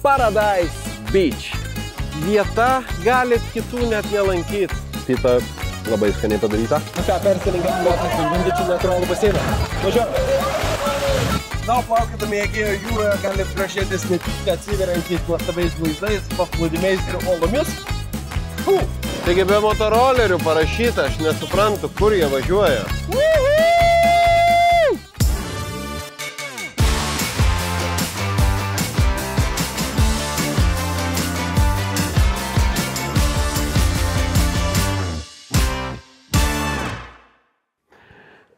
Paradise Beach. Vieta galit kitų net nelankyti. Pita labai skaniai padaryta. Ką, persilinkam nuotas Vindičių natūralų baseiną. Važiuojam. Na, plaukėdami Egėjo jūroje galit grožėtis ne tik atsiveriančiais nuostabiais vaizdais, paplūdimiais ir olomis. Taigi be motorolerių parašyta, aš nesuprantu, kur jie važiuoja.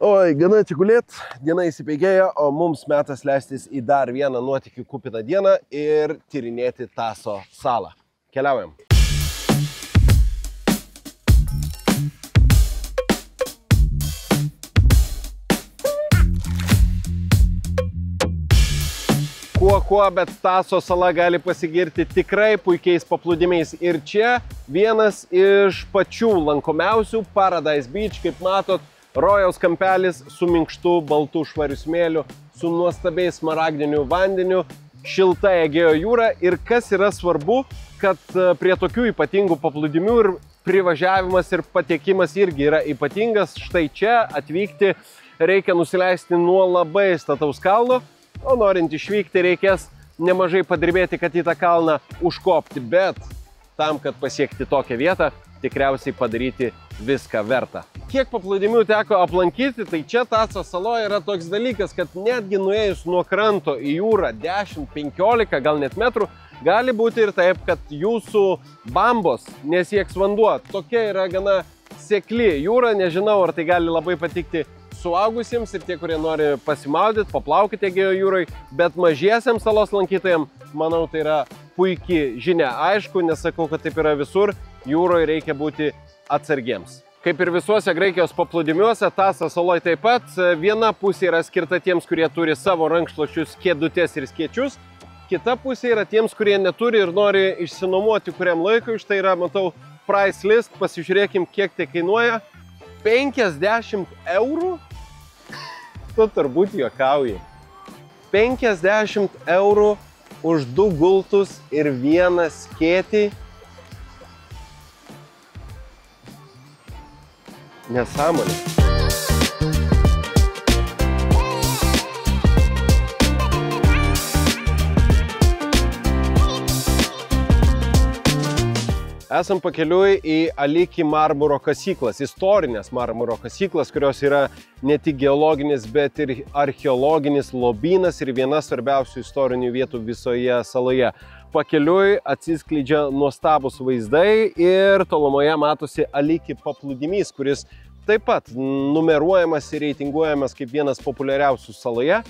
Oi, gana atsigulėt, diena įsipeigėja, o mums metas leistis į dar vieną nuotykių kupiną dieną ir tyrinėti Taso salą. Keliaujam. Kuo, bet Taso sala gali pasigirti tikrai puikiais paplūdimiais. Ir čia vienas iš pačių lankomiausių Paradise Beach, kaip matot, rojaus kampelis su minkštu baltu švariu smėliu, su nuostabiais smaragdiniu vandeniu, šilta Egėjo jūra. Ir kas yra svarbu, kad prie tokių ypatingų paplūdimių ir privažiavimas ir patekimas irgi yra ypatingas. Štai čia atvykti reikia nusileisti nuo labai stataus kalno, o norint išvykti reikės nemažai padirbėti, kad į tą kalną užkopti. Bet tam, kad pasiekti tokią vietą, tikriausiai padaryti viską verta. Kiek paplūdimių teko aplankyti, tai čia Taso saloje yra toks dalykas, kad netgi nuėjus nuo kranto į jūrą 10-15 gal net metrų, gali būti ir taip, kad jūsų bambos nesieks vanduo. Tokia yra gana sekli jūra, nežinau, ar tai gali labai patikti suaugusiems ir tie, kurie nori pasimaudyti, paplaukyti Egėjo jūrai, bet mažiesiems salos lankytojams, manau, tai yra puikiai žinia. Aišku, nesakau, kad taip yra visur, jūroje reikia būti atsargiems. Kaip ir visuose Graikijos paplūdimiuose, Taso saloje taip pat viena pusė yra skirta tiems, kurie turi savo rankšluosčius, kėdutes ir skėčius. Kita pusė yra tiems, kurie neturi ir nori išsinuomoti kuriam laikui. Štai yra, matau, price list, pasižiūrėkim, kiek tai kainuoja. 50 eurų? Tu turbūt juokauji. 50 eurų už 2 gultus ir 1 skėtį. Nesąmonė. Esam pakeliui į Aliki marmuro kasyklas, istorinės marmuro kasyklas, kurios yra ne tik geologinis, bet ir archeologinis lobynas ir viena svarbiausių istorinių vietų visoje saloje. Pakeliui atsiskleidžia nuostabus vaizdai ir tolumoje matosi Aliki paplūdimys, kuris taip pat numeruojamas ir reitinguojamas kaip vienas populiariausių saloje.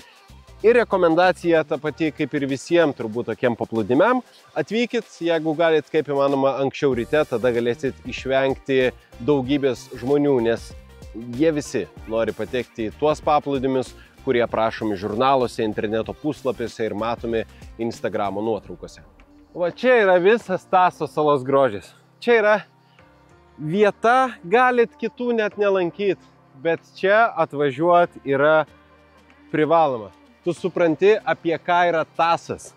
Ir rekomendacija ta pati kaip ir visiems turbūt tokiem paplūdimiam. Atvykit, jeigu galit kaip įmanoma anksčiau ryte, tada galėsit išvengti daugybės žmonių, nes jie visi nori patekti į tuos paplūdimius, kurie aprašomi žurnaluose, interneto puslapiuose ir matomi Instagramo nuotraukose. Va čia yra visas Taso salos grožis. Čia yra vieta, galit kitų net nelankyti, bet čia atvažiuoti yra privaloma. Tu supranti, apie ką yra Tasas,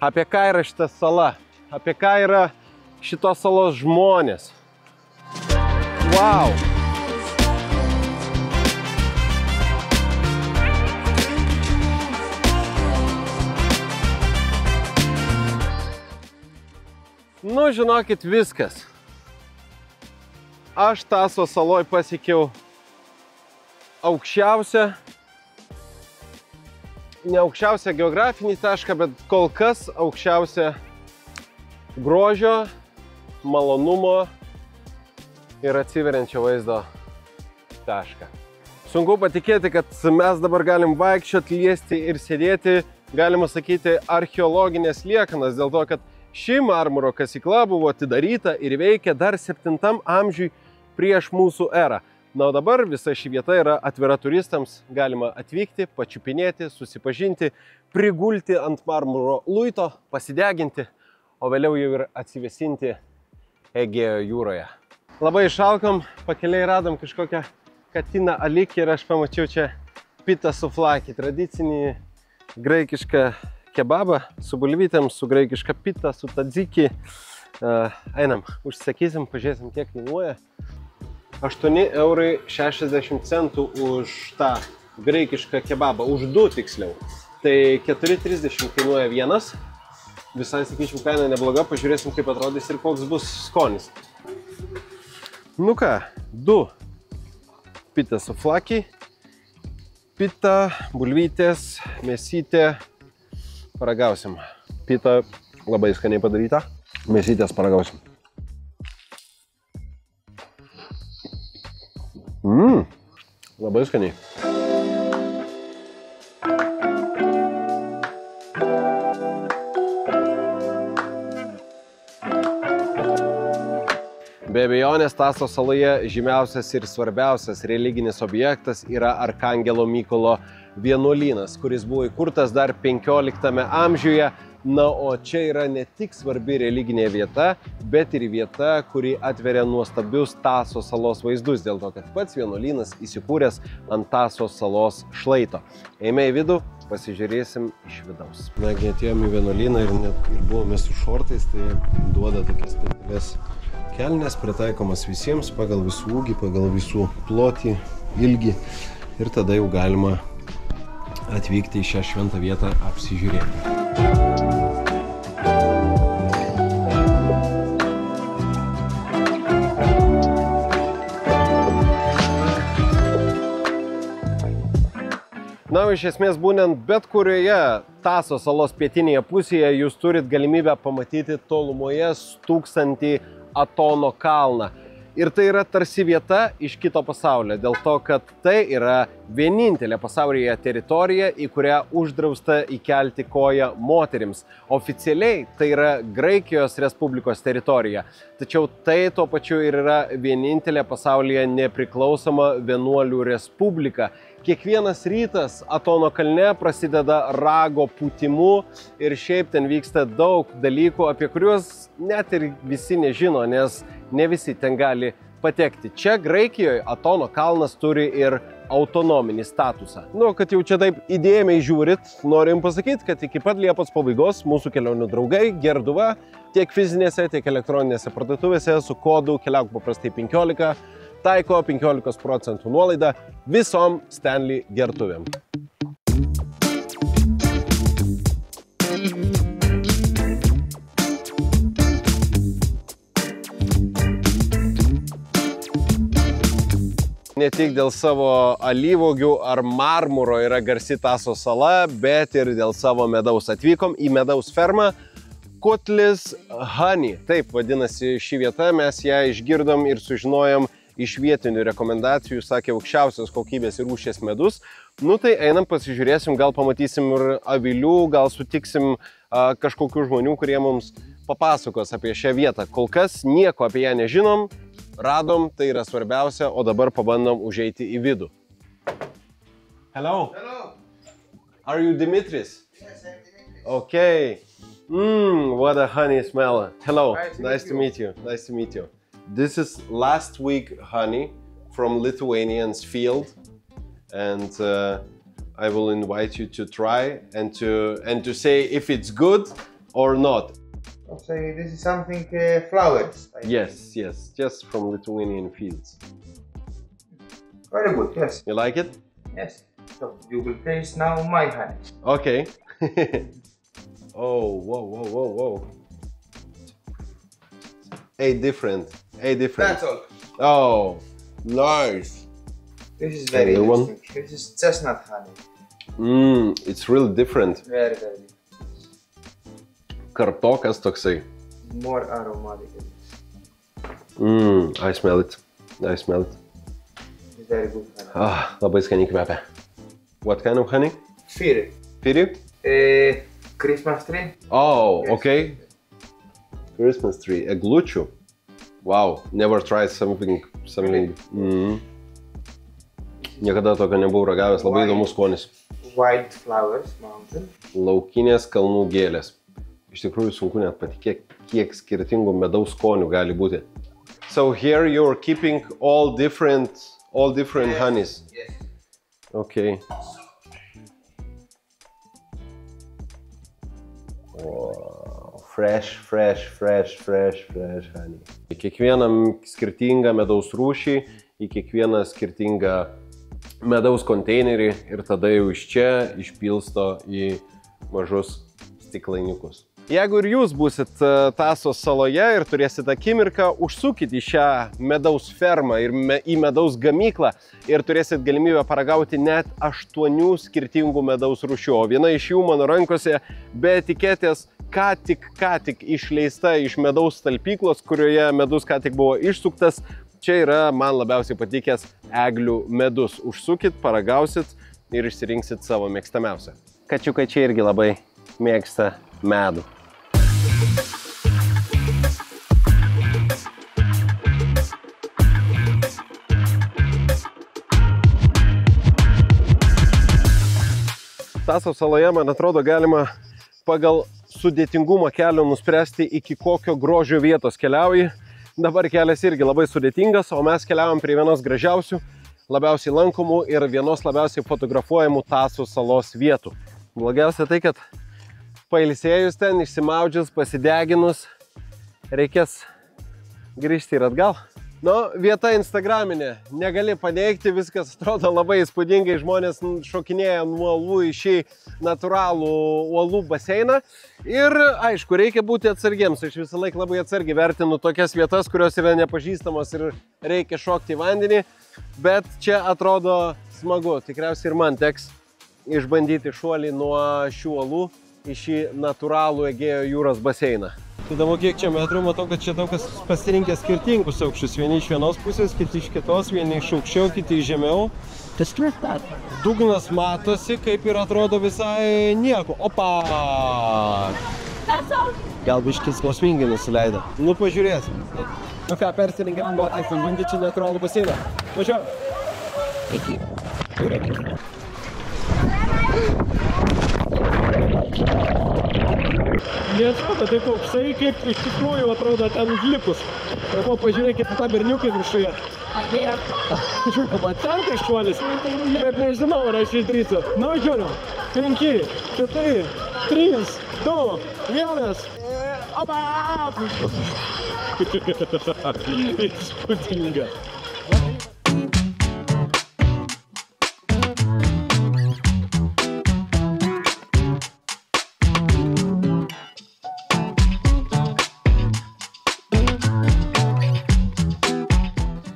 apie ką yra šita sala, apie ką yra šitos salos žmonės. Wow! Nu, žinokit, viskas. Aš Taso saloj pasiekiau ne aukščiausią geografinį tašką, bet kol kas aukščiausią grožio, malonumo ir atsiveriančio vaizdo tašką. Sunku patikėti, kad mes dabar galim vaikščioti, liesti ir sėdėti, galima sakyti, archeologinės liekanas, dėl to, kad ši marmuro kasykla buvo atidaryta ir veikia dar 7 amžiui prieš mūsų erą. Na, o dabar visa ši vieta yra atvira turistams, galima atvykti, pačiupinėti, susipažinti, prigulti ant marmuro luito, pasideginti, o vėliau jau ir atsivėsinti Egėjo jūroje. Labai išalkom, pakeliai radom kažkokią katiną Aliki ir aš pamačiau čia pitą suflaki, tradicinį graikišką kebabą su bulvytėm, su graikiška pita, su tadziki. Einam, užsakysim, pažiūrėsim, kiek kainuoja. 8,60 € už tą graikišką kebabą, už 2 tiksliau. Tai 4,30 kainuoja vienas. Visai, sakyčiau, kaina nebloga, pažiūrėsim, kaip atrodys ir koks bus skonis. Nu ką, 2 pita su flaki, pita, bulvytės, mėsytė, paragausim. Pita labai skaniai padaryta, mėsytės paragausim. Labai skaniai. Be abejonės, Taso saloje žymiausias ir svarbiausias religinis objektas yra Arkangelo Mykolo vienuolynas, kuris buvo įkurtas dar 15 amžiuje. Na, o čia yra ne tik svarbi religinė vieta, bet ir vieta, kuri atveria nuostabius Taso salos vaizdus, dėl to, kad pats vienuolynas įsikūręs ant Taso salos šlaito. Eime į vidų, pasižiūrėsim iš vidaus. Nagi, atėjom į vienuolyną ir buvome su šortais, tai duoda tokias specialias kelnes, pritaikomas visiems pagal visų ūgį, pagal visų plotį, ilgį. Ir tada jau galima atvykti į šią šventą vietą apsižiūrėti. Na, iš esmės, būnant bet kurioje Taso salos pietinėje pusėje, jūs turit galimybę pamatyti tolumoje stūksantį Atono kalną. Ir tai yra tarsi vieta iš kito pasaulio, dėl to, kad tai yra vienintelė pasaulyje teritorija, į kurią uždrausta įkelti koją moterims. Oficialiai tai yra Graikijos Respublikos teritorija, tačiau tai tuo pačiu ir yra vienintelė pasaulyje nepriklausoma vienuolių respublika. Kiekvienas rytas Atono kalne prasideda rago pūtimu ir šiaip ten vyksta daug dalykų, apie kuriuos net ir visi nežino, nes ne visi ten gali patekti. Čia Graikijoje Atono kalnas turi ir autonominį statusą. Nu, kad jau čia taip įdėmiai žiūrit, norim pasakyti, kad iki pat Liepos pabaigos mūsų kelionių draugai Gerduva tiek fizinėse, tiek elektroninėse parduotuvėse su kodu Keliauk paprastai 15 taiko 15% nuolaidą visom Stanley gertuvėm. Ne tik dėl savo alyvuogių ar marmuro yra garsi Taso sala, bet ir dėl savo medaus. Atvykom į medaus fermą Kotlis Honey. Taip vadinasi ši vieta, mes ją išgirdom ir sužinojom iš vietinių rekomendacijų, sakė aukščiausios kokybės ir rūšies medus. Nu tai einam pasižiūrėsim, gal pamatysim ir avilių, gal sutiksim kažkokių žmonių, kurie mums papasakos apie šią vietą. Kol kas nieko apie ją nežinom, radom, tai yra svarbiausia, o dabar pabandom užeiti į vidų. Hello. Hello. Are you Dimitris? Yes, I'm Dimitris. Okay. What a honey smell. Hello. Nice to meet you. Nice to meet you. This is last week honey from Lithuanian's field, and I will invite you to try and to say if it's good or not. So this is something flowers. Yes, just from Lithuanian fields. Very good. Yes. You like it? Yes. So you will taste now my honey. Okay. Oh, whoa. Different. That's all. Oh, nice. This is very Another one? interesting. This is chestnut honey. It's really different. Very, very. Kartokas toksai. More aromatic. I smell it. It's very good honey. Labai skaniai kvepia. What kind of honey? Firi. Firi? Christmas tree. Oh, Yes. okay. Christmas tree. Eglučių. Wow, never tried something. Niekada tokio nebuvau ragavęs, labai įdomus skonis. Wild flowers mountain. Laukinės kalnų gėlės. Iš tikrųjų sunku net patikėti, kiek skirtingų medaus skonių gali būti. So here you're keeping all different honeys. Yes. Okay. Wow. Fresh honey. Į kiekvieną skirtingą medaus rūšį, į kiekvieną skirtingą medaus konteinerį ir tada jau iš čia išpilsto į mažus stiklainiukus. Jeigu ir jūs būsit Tasos saloje ir turėsit akimirką, užsukit į šią medaus fermą ir į medaus gamyklą ir turėsit galimybę paragauti net 8 skirtingų medaus rūšių. O viena iš jų mano rankose be etiketės ką tik išleista iš medaus talpyklos, kurioje medus ką tik buvo išsuktas. Čia yra man labiausiai patikęs eglių medus. Užsukit, paragausit ir išsirinksit savo mėgstamiausią. Kačiukai čia irgi labai mėgsta medų. Tasos saloje, man atrodo, galima pagal sudėtingumą kelio nuspręsti, iki kokio grožio vietos keliauji. Dabar kelias irgi labai sudėtingas, o mes keliavom prie vienos gražiausių, labiausiai lankomų ir vienos labiausiai fotografuojamų Tasos salos vietų. Blogiausia tai, kad pailsėjus ten, išsimaudžius, pasideginus, reikės grįžti ir atgal. Nu, vieta instagraminė, negali paneigti, viskas atrodo labai įspūdingai, žmonės šokinėja nuo uolų į šį natūralų uolų baseiną. Ir aišku, reikia būti atsargiems, aš visą laiką labai atsargiai vertinu tokias vietas, kurios yra nepažįstamos ir reikia šokti į vandenį, bet čia atrodo smagu, tikriausiai ir man teks išbandyti šuolį nuo šių uolų į šį natūralų Egėjo jūros baseiną. Įdomu, kiek čia metrų, matau, kad čia daug kas pasirinkė skirtingus aukščius. Vieni iš vienos pusės, kiti iš kitos, vieni iš aukščiau, kiti iš žemiau. Dugnas matosi, kaip ir atrodo visai nieko. Opa! Gal biškis kosmingai nusileido. Nu, pažiūrėsim. Nu ką, persirinkėm, bandyti čia natūralų baseiną. Važiuoju. Neatrodo taip aukštai, kaip iš tikrųjų atrodo ten užlipus. Ir po pažiūrėkit tą berniuką viršuje. Žiūrėkama, ten kažkuolis, bet nežinau, ar aš išdrįsiu. Na, žiūriu, 5, 4, 3, 2, 1. Opa! Įspūdinga.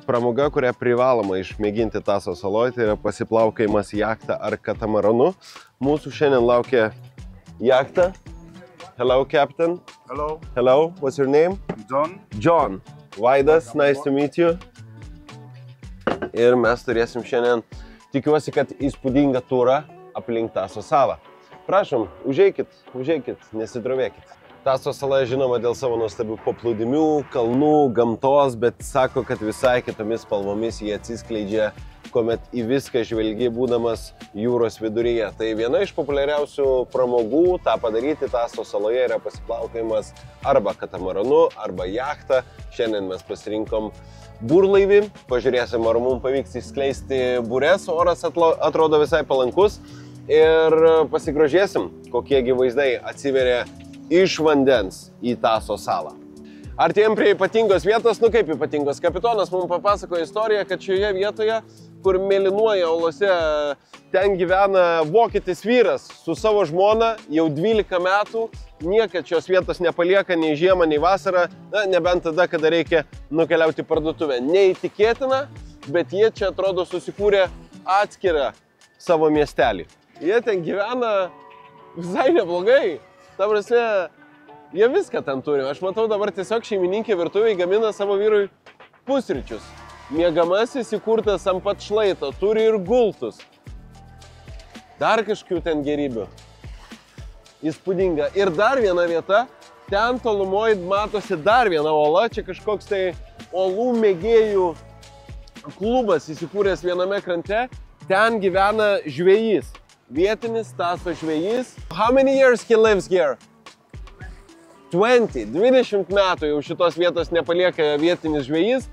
Pramoga, kurią privaloma išmėginti Tasos saloje, tai yra pasiplaukiojimas jachta ar katamaranu. Mūsų šiandien laukia jachta. Hello, Captain. Hello. Hello, what's your name? John. John. Vaidas, nice to meet you. Ir mes turėsim šiandien, tikiuosi, kad įspūdingą turą aplink Tasos salą. Prašom, užeikit, nesidrovėkit. Tasos sala žinoma dėl savo nuostabių paplūdimių, kalnų, gamtos, bet sako, kad visai kitomis spalvomis jie atsiskleidžia, kuomet į viską žvelgi būdamas jūros viduryje. Tai viena iš populiariausių pramogų tą padaryti Tasos saloje yra pasiplaukiojimas arba katamaranu, arba jachta. Šiandien mes pasirinkom burlaivį, pažiūrėsim, ar mums pavyks išskleisti bures, oras atrodo visai palankus ir pasigrožėsim, kokiegi vaizdai atsiveria iš vandens į Tasos salą. Artėjom prie ypatingos vietos, nu kaip ypatingos, kapitonas mums papasakojo istoriją, kad šioje vietoje, kur mėlynuoja olose, ten gyvena vokietis vyras su savo žmona jau 12 metų, niekad šios vietos nepalieka nei žiemą, nei vasarą, na, nebent tada, kada reikia nukeliauti parduotuvę. Neįtikėtina, bet jie čia atrodo susikūrė atskirą savo miestelį. Jie ten gyvena visai neblogai. Ta prasme, jie viską ten turi. Aš matau dabar tiesiog šeimininkė virtuvėje gamina savo vyrui pusryčius. Miegamasis įkurtas ant pat šlaito, turi ir gultus. Dar kažkokių ten gerybių. Įspūdinga. Ir dar viena vieta, ten tolumoje matosi dar viena ola, čia kažkoks tai olų mėgėjų klubas įsikūrės viename krante. Ten gyvena žvejys. Vietinis Tasos žvejys. How many years he lives here? 20 metų jau šitos vietos nepalieka vietinis žvejys.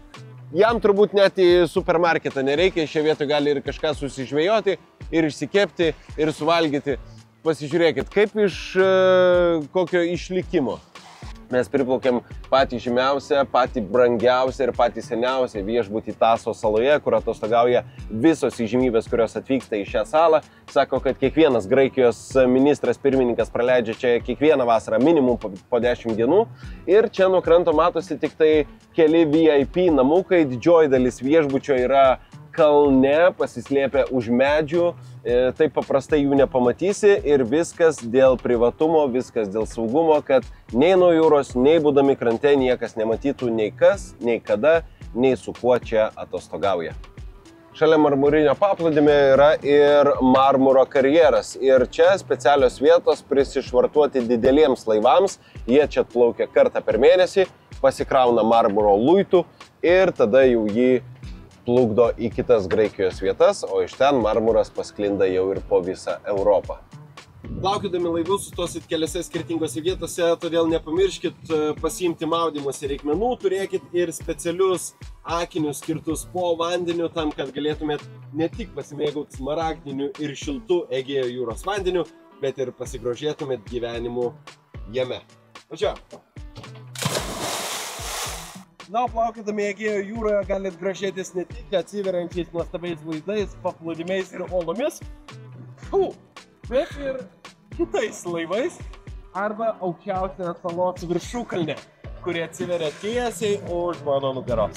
Jam turbūt net į supermarketą nereikia, šioje vietoje gali ir kažką susižvejoti, ir išsikepti, ir suvalgyti. pasižiūrėkit, kaip iš kokio išlikimo. Mes priplaukėm patį žymiausią, patį brangiausią ir patį seniausią viešbutį Taso saloje, kur atostogauja visos įžymybės, kurios atvyksta į šią salą. Sako, kad kiekvienas Graikijos ministras pirmininkas praleidžia čia kiekvieną vasarą minimum po 10 dienų. Ir čia nuo kranto matosi tik tai keli VIP namukai, didžioji dalis viešbučio yra kalne, pasislėpę už medžių, taip paprastai jų nepamatysi ir viskas dėl privatumo, viskas dėl saugumo, kad nei nuo jūros, nei būdami krante niekas nematytų nei kas, nei kada, nei su kuo čia atostogauja. Šalia marmurinio paplūdimio yra ir marmuro karjeras ir čia specialios vietos prisišvartuoti dideliems laivams, jie čia atplaukia kartą per mėnesį, pasikrauna marmuro luitų ir tada jau jį plukdo į kitas Graikijos vietas, o iš ten marmuras pasklinda jau ir po visą Europą. Plaukiodami laivu sustosit keliose skirtingose vietose, todėl nepamirškit pasiimti maudymosi reikmenų, turėkit ir specialius akinius skirtus po vandeniu, tam, kad galėtumėt ne tik pasimėgauti smaragdiniu ir šiltu Egėjo jūros vandeniu, bet ir pasigrožėtumėt gyvenimu jame. Ačiū! Na, plaukiodami Egėjo jūroje galit grožėtis ne tik atsiveriančiais nuostabiais vaizdais, paplūdimiais ir olomis, bet ir kitais laivais arba aukščiausia salos viršukalnė, kuri atsiveria tiesiai už mano nugaros.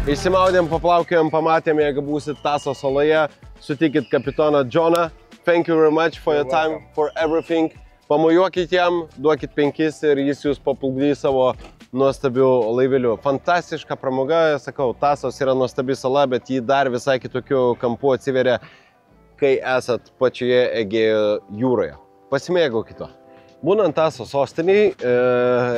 Išsimaudėm, paplaukėm, pamatėm, jeigu būsit Taso saloje, sutikit kapitoną Džoną. Thank you very much for your time, for everything. Pamojuokit jam, duokit 5 ir jis jūs paplukdys savo nuostabių laivelių. Fantastiška pramoga, sakau, Tasos yra nuostabi sala, bet jį dar visai kitokiu kampu atsiveria, kai esat pačioje Egėjo jūroje. Pasimėgaukit to. Būnant Taso sostiniai,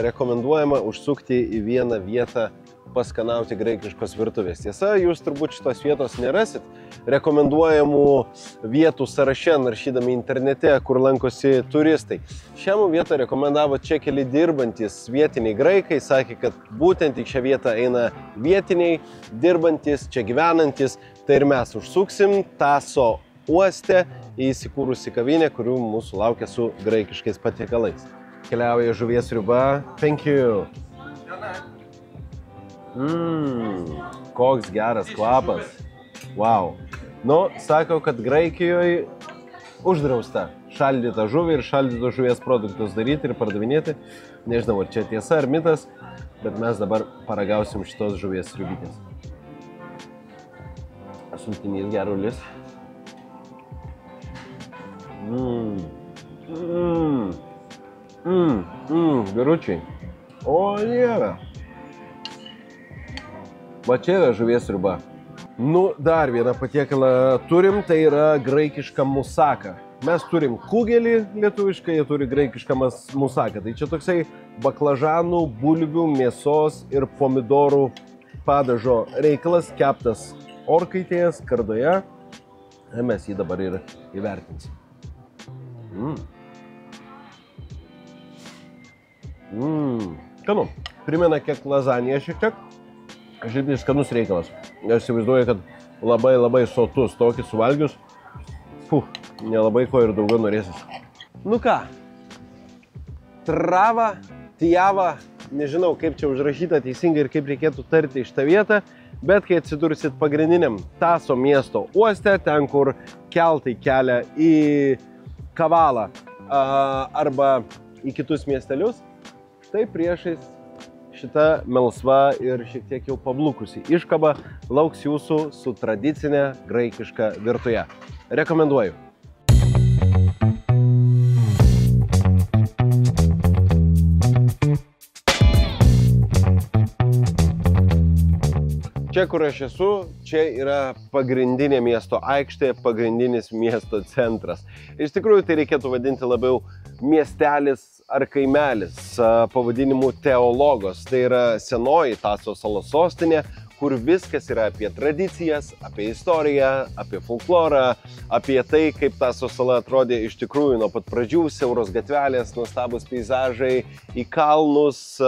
rekomenduojama užsukti į vieną vietą paskanauti graikiškos virtuvės. Tiesa, jūs turbūt šitos vietos nerasit rekomenduojamų vietų sąraše, naršydami internete, kur lankosi turistai. Šią vietą rekomendavo čia keli dirbantis vietiniai graikai, sakė, kad būtent į šią vietą eina vietiniai, dirbantis, čia gyvenantis, tai ir mes užsuksim Taso uoste į įsikūrusi kavinę, kurių mūsų laukia su graikiškais patiekalais. Keliauja žuvies sriuba. Thank you. Koks geras kvapas. Wow. Nu, sako, kad Graikijoje uždrausta šaldytą žuvį ir šaldytos žuvies produktus daryti ir pardavinėti. Nežinau, ar čia tiesa ar mitas, bet mes dabar paragausim šitos žuvies sriubytės. Sultinys gerulis. Geručiai. O, Dieve. Va čia yra žuvies sriuba. Nu, dar vieną patiekalą turim, tai yra graikiška musaka. Mes turim kugelį lietuviškai, jie turi graikišką musaką. Tai čia toksai baklažanų, bulvių, mėsos ir pomidorų padažo reikalas, keptas orkaitėje, skardoje. Mes jį dabar ir įvertinsim. Skanu. Primena kiek lazanija šiek tiek. Šiaip skanus reikalas. Aš įsivaizduoju, kad labai sotus, tokį suvalgius. Nelabai ko ir daugiau norėsis. Nu ką, Trava, Tijava, nežinau kaip čia užrašyta teisingai ir kaip reikėtų tarti šitą vietą, bet kai atsidursit pagrindiniam Taso miesto uoste, ten kur keltai kelia į Kavalą arba į kitus miestelius, tai priešais šita melsva ir šiek tiek jau pablukusi iškaba lauks jūsų su tradicinė graikiška virtuje. Rekomenduoju. Čia, kur aš esu, čia yra pagrindinė miesto aikštė, pagrindinis miesto centras. Iš tikrųjų, tai reikėtų vadinti labiau miestelis ar kaimelis, pavadinimu Teologos. Tai yra senoji Taso salos sostinė, kur viskas yra apie tradicijas, apie istoriją, apie folklorą, apie tai, kaip Taso sala atrodė iš tikrųjų nuo pat pradžių, siauros gatvelės, nuostabus peizažai, į kalnus,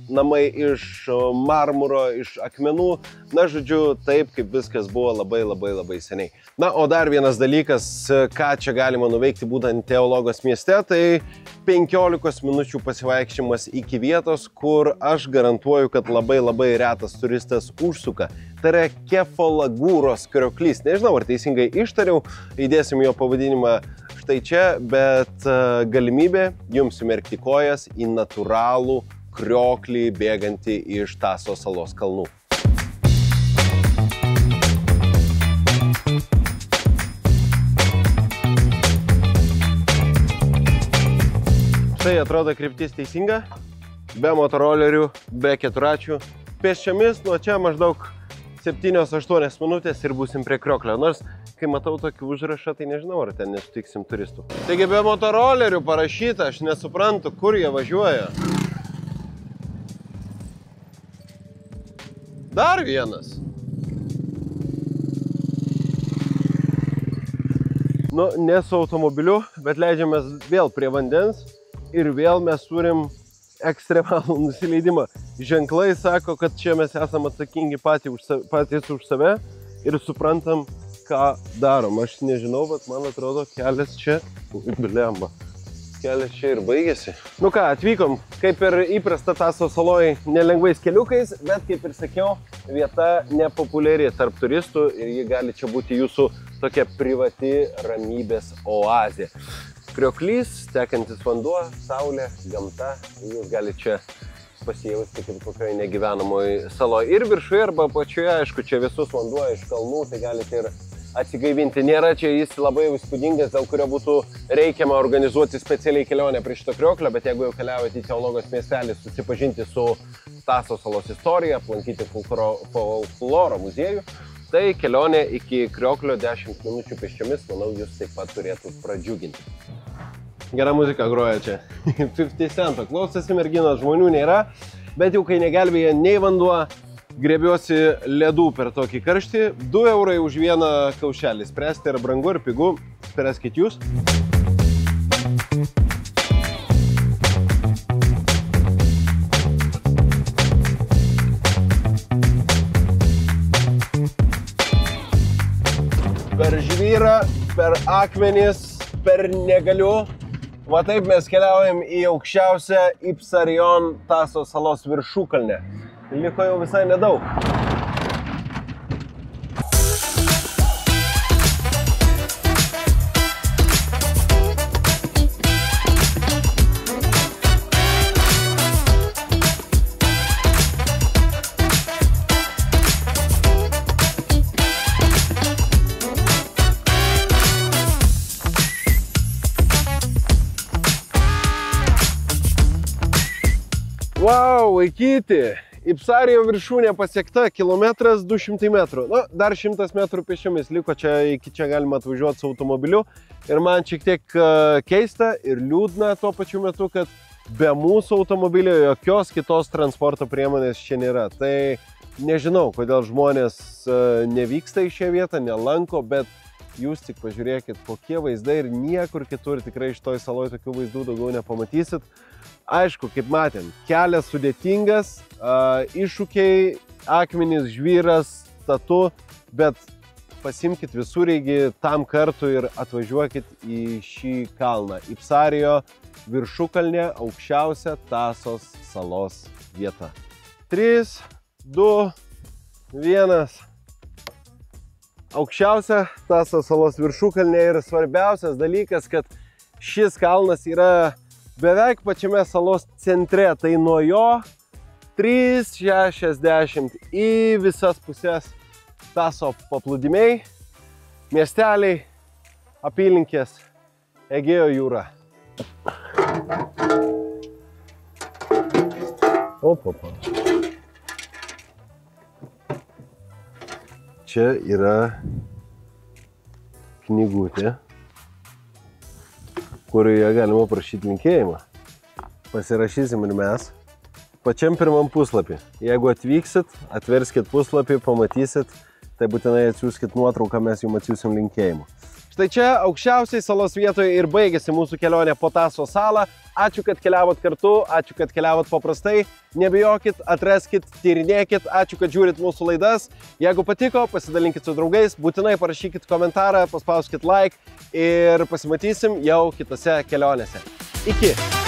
namai iš marmuro, iš akmenų, na, žodžiu, taip, kaip viskas buvo labai seniai. Na, o dar vienas dalykas, ką čia galima nuveikti būtent Teologos mieste, tai 15 minučių pasivaikščiojimas iki vietos, kur aš garantuoju, kad labai retas turistas užsuka. Tai yra Kefalagūros krioklys. Nežinau, ar teisingai ištariau, įdėsim jo pavadinimą štai čia, bet galimybė jums sumerkti kojas į natūralų krioklį bėgantį iš Taso salos kalnų. Štai atrodo kryptis teisinga, be motorolerių, be keturračių. Pėsčiomis nuo čia maždaug 7-8 minutės ir būsim prie krioklio. Nors, kai matau tokį užrašą, tai nežinau, ar ten nesutiksim turistų. Taigi be motorolerių parašyta, aš nesuprantu, kur jie važiuoja. Dar vienas. Nu, ne su automobiliu, bet leidžiamės vėl prie vandens. Ir vėl mes turim ekstremalų nusileidimą. Ženklai sako, kad čia mes esame atsakingi patys už save ir suprantam, ką darom. Aš nežinau, bet man atrodo, kelias čia, blemba, kelias čia ir baigėsi. Nu ką, atvykom, kaip ir įprasta Taso saloj, nelengvais keliukais, bet kaip ir sakiau, vieta nepopuliari tarp turistų ir ji gali čia būti jūsų tokia privati ramybės oazė. Krioklys, tekantis vanduo, saulė, gamta, jūs galite čia pasijausti kaip kokioje negyvenamoje saloje. Ir viršuje arba pačioje, aišku, čia visus vanduo iš kalnų, tai galite ir atsigaivinti. Nėra čia jis labai įspūdingas, dėl kurio būtų reikiama organizuoti specialiai kelionę prie šito krioklio, bet jeigu jau keliaujate į Teologos miestelį, susipažinti su Taso salos istorija, aplankyti folkloro muziejų, tai kelionė iki krioklio 10 minučių pėsčiomis, manau, jūs taip pat turėtų pradžiuginti. Gera muzika groja čia. 50 Cent. Klausosi merginos, žmonių nėra, bet jau kai negelbėja nei vanduo, griebiuosi ledų per tokį karštį. 2 eurai už vieną kaušelį. Spręsti yra brangu ir pigu. Spręskit jūs. Per žvyrą, per akmenis, per negaliu. Va taip mes keliaujam į aukščiausią Ipsarion Taso salos viršukalnę. Liko jau visai nedaug. Wow, vaikyti! Ipsarijo viršūnė pasiekta, kilometras 200 metrų. Nu, dar 100 metrų pėsčiomis liko, čia iki čia galima atvažiuoti su automobiliu. Ir man šiek tiek keista ir liūdna tuo pačiu metu, kad be mūsų automobilio jokios kitos transporto priemonės čia nėra. Tai nežinau, kodėl žmonės nevyksta į šią vietą, nelanko, bet jūs tik pažiūrėkit, kokie vaizdai ir niekur kitur tikrai iš toj saloj tokių vaizdų daugiau nepamatysit. Aišku, kaip matėm, kelias sudėtingas, iššūkiai, akmenys, žvyras, statu, bet pasimkit visureigį tam kartui ir atvažiuokit į šį kalną. Ipsarijo viršukalnė, aukščiausia Tasos salos vieta. 3, 2, 1. Aukščiausia Tasos salos viršukalnė ir svarbiausias dalykas, kad šis kalnas yra beveik pačiame salos centre, tai nuo jo 360 į visas pusės Taso paplūdimiai, miesteliai, apylinkės, Egėjo jūra. Opa. Čia yra knygutė, kurioje galima prašyti linkėjimą. Pasirašysim ir mes. pačiam pirmam puslapį. Jeigu atvyksit, atverskit puslapį, pamatysit, tai būtinai atsiųskit nuotrauką, mes jums atsiųsim linkėjimų. Štai čia aukščiausiai salos vietoje ir baigėsi mūsų kelionė po Taso salą. Ačiū, kad keliavot kartu, ačiū, kad keliavot paprastai. Nebijokit, atraskit, tyrinėkit, ačiū, kad žiūrit mūsų laidas. Jeigu patiko, pasidalinkit su draugais, būtinai parašykit komentarą, paspauskit like ir pasimatysim jau kitose kelionėse. Iki!